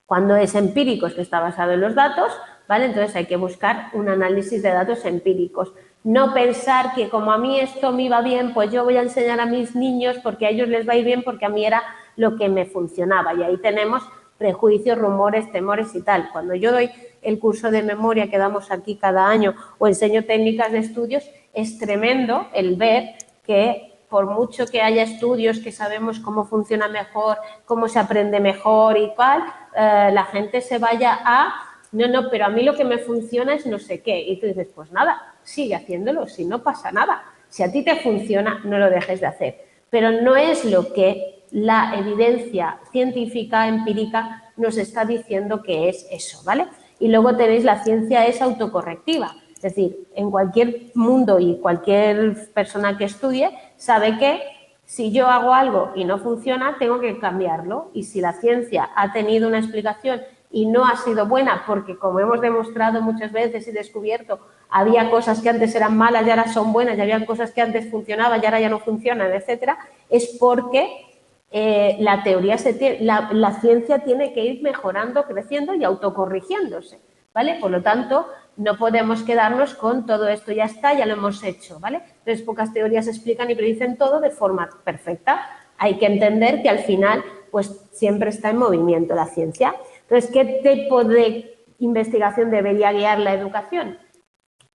Cuando es empírico, es que está basado en los datos, ¿vale? Entonces hay que buscar un análisis de datos empíricos. No pensar que como a mí esto me iba bien, pues yo voy a enseñar a mis niños porque a ellos les va a ir bien porque a mí era lo que me funcionaba. Y ahí tenemos prejuicios, rumores, temores y tal. Cuando yo doy el curso de memoria que damos aquí cada año o enseño técnicas de estudios, es tremendo el ver que por mucho que haya estudios que sabemos cómo funciona mejor, cómo se aprende mejor y cuál, la gente se vaya a, no, pero a mí lo que me funciona es no sé qué. Y tú dices, pues nada, sigue haciéndolo, si no pasa nada. Si a ti te funciona, no lo dejes de hacer. Pero no es lo que la evidencia científica, empírica, nos está diciendo que es eso, ¿vale? Y luego tenéis la ciencia es autocorrectiva. Es decir, en cualquier mundo y cualquier persona que estudie sabe que si yo hago algo y no funciona, tengo que cambiarlo. Y si la ciencia ha tenido una explicación y no ha sido buena, porque como hemos demostrado muchas veces y descubierto, había cosas que antes eran malas y ahora son buenas, y había cosas que antes funcionaban y ahora ya no funcionan, etcétera, es porque la teoría la ciencia tiene que ir mejorando, creciendo y autocorrigiéndose, ¿vale? Por lo tanto, no podemos quedarnos con todo esto ya está, ya lo hemos hecho, ¿vale? Entonces, pocas teorías explican y predicen todo de forma perfecta. Hay que entender que al final, pues siempre está en movimiento la ciencia. Entonces, ¿qué tipo de investigación debería guiar la educación?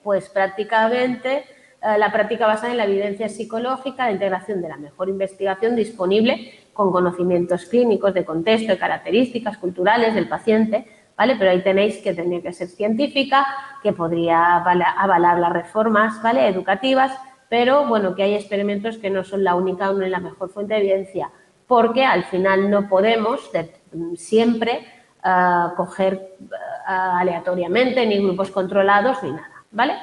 Pues prácticamente la práctica basada en la evidencia psicológica, la integración de la mejor investigación disponible con conocimientos clínicos de contexto y características culturales del paciente, ¿vale? Pero ahí tenéis que tenía que ser científica, que podría avalar las reformas, ¿vale? Educativas, pero bueno, que hay experimentos que no son la única o no es la mejor fuente de evidencia, porque al final no podemos siempre coger aleatoriamente ni grupos controlados ni nada, ¿vale?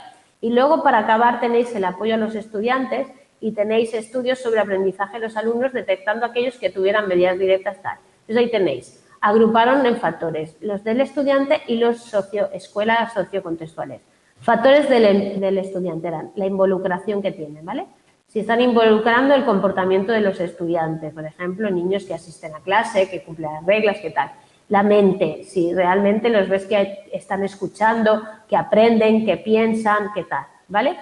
Y luego, para acabar, tenéis el apoyo a los estudiantes y tenéis estudios sobre aprendizaje de los alumnos detectando aquellos que tuvieran medidas directas tal. Entonces, ahí tenéis. Agruparon en factores los del estudiante y los escuelas sociocontextuales. Factores del estudiante eran la involucración que tienen, ¿vale? Si están involucrando el comportamiento de los estudiantes, por ejemplo, niños que asisten a clase, que cumplen las reglas, ¿qué tal? La mente, si realmente los ves que están escuchando, que aprenden, que piensan, qué tal, ¿vale?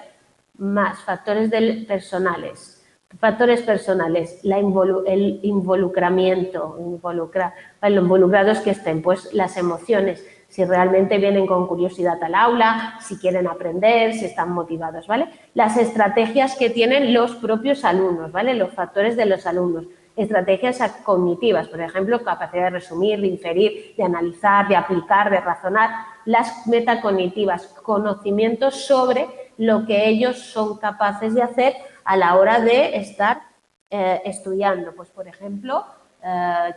Más factores personales. Factores personales, el involucramiento, lo involucrados que estén, pues las emociones, si realmente vienen con curiosidad al aula, si quieren aprender, si están motivados, ¿vale? Las estrategias que tienen los propios alumnos, ¿vale? Los factores de los alumnos. Estrategias cognitivas, por ejemplo, capacidad de resumir, de inferir, de analizar, de aplicar, de razonar. Las metacognitivas, conocimientos sobre lo que ellos son capaces de hacer a la hora de estar estudiando. Pues, por ejemplo,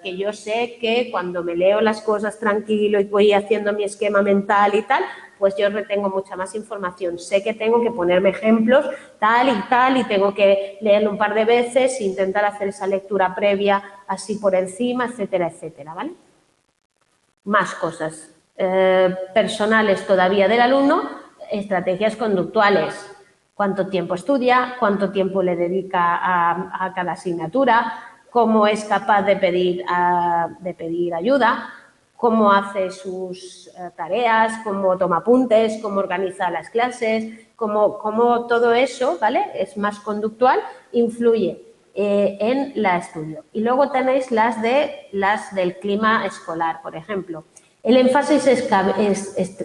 que yo sé que cuando me leo las cosas tranquilo y voy haciendo mi esquema mental y tal, pues yo retengo mucha más información. Sé que tengo que ponerme ejemplos tal y tengo que leerlo un par de veces e intentar hacer esa lectura previa así por encima, etcétera, etcétera, ¿vale? Más cosas personales todavía del alumno, estrategias conductuales. Cuánto tiempo estudia, cuánto tiempo le dedica a cada asignatura, cómo es capaz de pedir ayuda, cómo hace sus tareas, cómo toma apuntes, cómo organiza las clases, cómo todo eso, ¿vale? Es más conductual, influye en la estudio. Y luego tenéis las del clima escolar, por ejemplo. El énfasis es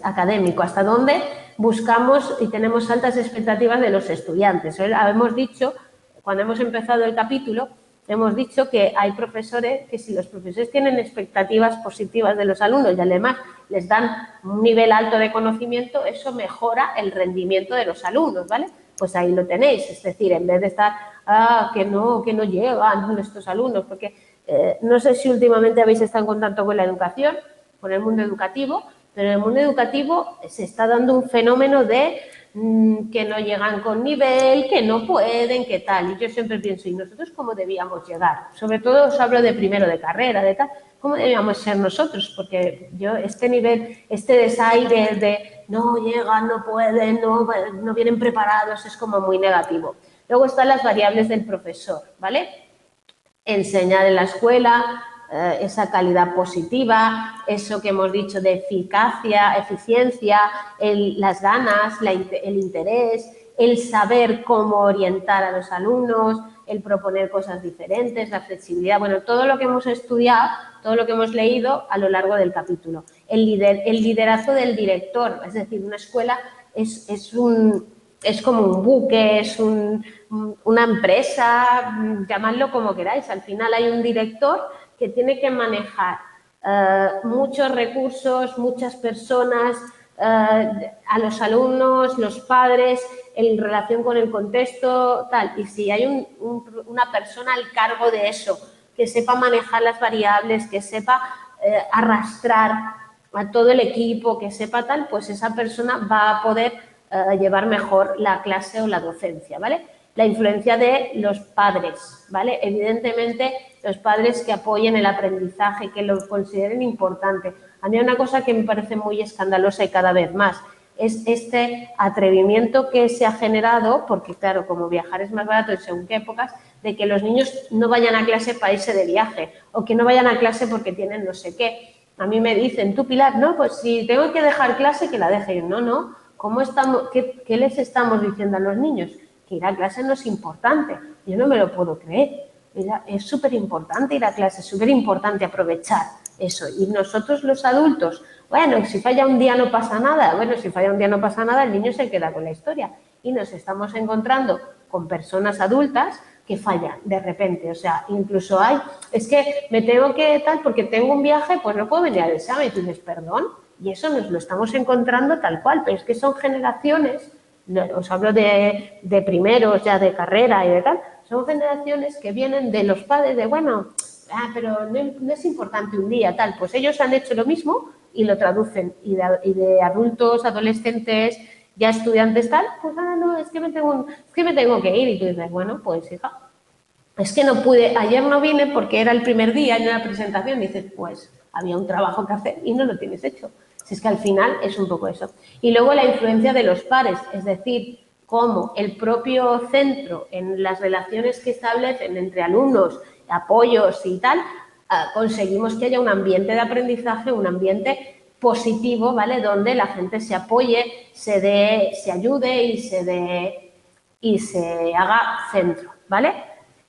académico, hasta dónde buscamos y tenemos altas expectativas de los estudiantes. Hemos dicho, cuando hemos empezado el capítulo, hemos dicho que hay profesores que si los profesores tienen expectativas positivas de los alumnos y además les dan un nivel alto de conocimiento, eso mejora el rendimiento de los alumnos, ¿vale? Pues ahí lo tenéis, es decir, en vez de estar, que no llegan estos alumnos, porque no sé si últimamente habéis estado en contacto con la educación, con el mundo educativo, pero en el mundo educativo se está dando un fenómeno de que no llegan con nivel, que no pueden, que tal. Y yo siempre pienso, ¿y nosotros cómo debíamos llegar? Sobre todo os hablo de primero de carrera, de tal. ¿Cómo debíamos ser nosotros? Porque yo este nivel, este desaire de no llegan, no pueden, no vienen preparados, es como muy negativo. Luego están las variables del profesor, ¿vale? Enseñar en la escuela, esa calidad positiva, eso que hemos dicho de eficacia, eficiencia, las ganas, el interés, el saber cómo orientar a los alumnos, el proponer cosas diferentes, la flexibilidad, bueno, todo lo que hemos estudiado, todo lo que hemos leído a lo largo del capítulo. El liderazgo del director, es decir, una escuela es como un buque, es una empresa, llamadlo como queráis. Al final hay un director que tiene que manejar muchos recursos, muchas personas, a los alumnos, los padres, en relación con el contexto, tal. Y si hay una persona al cargo de eso, que sepa manejar las variables, que sepa arrastrar a todo el equipo, que sepa tal, pues esa persona va a poder llevar mejor la clase o la docencia, ¿vale? La influencia de los padres, ¿vale? Evidentemente, los padres que apoyen el aprendizaje, que lo consideren importante. A mí una cosa que me parece muy escandalosa y cada vez más es este atrevimiento que se ha generado, porque claro, como viajar es más barato en según qué épocas, de que los niños no vayan a clase para irse de viaje o que no vayan a clase porque tienen no sé qué. A mí me dicen, tú Pilar, no, pues si tengo que dejar clase, que la deje. Yo, no. ¿Qué les estamos diciendo a los niños? Que ir a clase no es importante. Yo no me lo puedo creer. Es súper importante ir a clase, es súper importante aprovechar eso. Y nosotros los adultos, bueno, si falla un día no pasa nada. Bueno, si falla un día no pasa nada, el niño se queda con la historia. Y nos estamos encontrando con personas adultas que fallan de repente. O sea, incluso es que me tengo que tal porque tengo un viaje, pues no puedo venir al examen. Y tú dices, perdón. Y eso nos lo estamos encontrando tal cual, pero es que son generaciones, os hablo de primeros, ya de carrera y de tal, son generaciones que vienen de los padres de, bueno, pero no es importante un día, tal, pues ellos han hecho lo mismo y lo traducen, y de adultos, adolescentes, ya estudiantes, tal, pues no, es que me tengo que ir, y tú dices, bueno, pues hija, es que no pude, ayer no vine porque era el primer día en la presentación, y dices, pues había un trabajo que hacer y no lo tienes hecho. Si es que al final es un poco eso. Y luego la influencia de los pares, es decir, cómo el propio centro en las relaciones que establecen entre alumnos, apoyos y tal, conseguimos que haya un ambiente de aprendizaje, un ambiente positivo, ¿vale? Donde la gente se apoye, se ayude y se haga centro, ¿vale?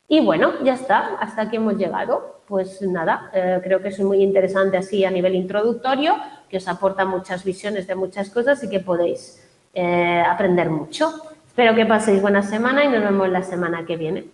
Y bueno, ya está, hasta aquí hemos llegado. Pues nada, creo que es muy interesante así a nivel introductorio, que os aporta muchas visiones de muchas cosas y que podéis aprender mucho. Espero que paséis buena semana y nos vemos la semana que viene.